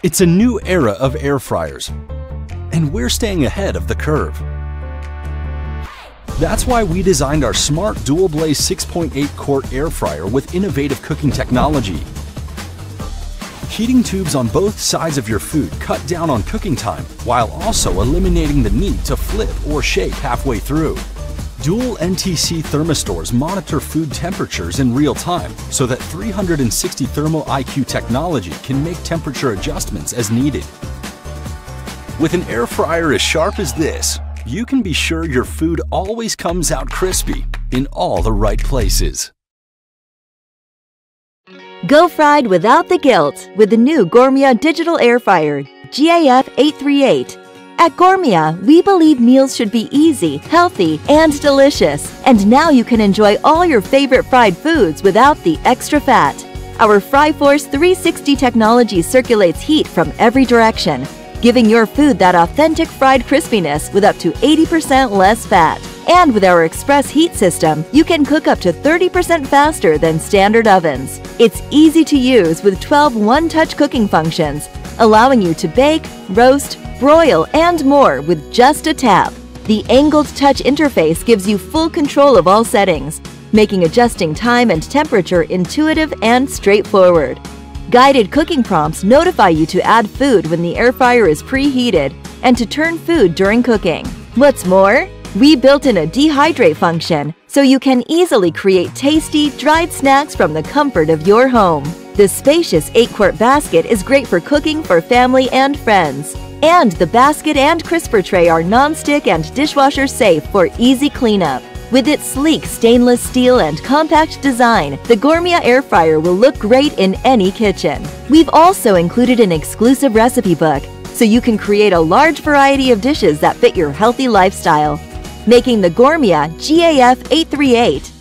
It's a new era of air fryers, and we're staying ahead of the curve. That's why we designed our smart dual-blaze 6.8 quart air fryer with innovative cooking technology. Heating tubes on both sides of your food cut down on cooking time while also eliminating the need to flip or shake halfway through. Dual NTC thermistors monitor food temperatures in real time so that 360 thermal IQ technology can make temperature adjustments as needed. With an air fryer as sharp as this, you can be sure your food always comes out crispy in all the right places. Go fried without the guilt with the new Gourmia Digital Air Fryer GAF 838. At Gourmia, we believe meals should be easy, healthy, and delicious. And now you can enjoy all your favorite fried foods without the extra fat. Our FryForce 360 technology circulates heat from every direction, giving your food that authentic fried crispiness with up to 80% less fat. And with our express heat system, you can cook up to 30% faster than standard ovens. It's easy to use with 12 one-touch cooking functions, allowing you to bake, roast, broil, and more with just a tap. The angled touch interface gives you full control of all settings, making adjusting time and temperature intuitive and straightforward. Guided cooking prompts notify you to add food when the air fryer is preheated and to turn food during cooking. What's more, we built in a dehydrate function so you can easily create tasty, dried snacks from the comfort of your home. This spacious 8-quart basket is great for cooking for family and friends. And the basket and crisper tray are non-stick and dishwasher safe for easy cleanup. With its sleek stainless steel and compact design, the Gourmia air fryer will look great in any kitchen. We've also included an exclusive recipe book, so you can create a large variety of dishes that fit your healthy lifestyle, making the Gourmia GAF 838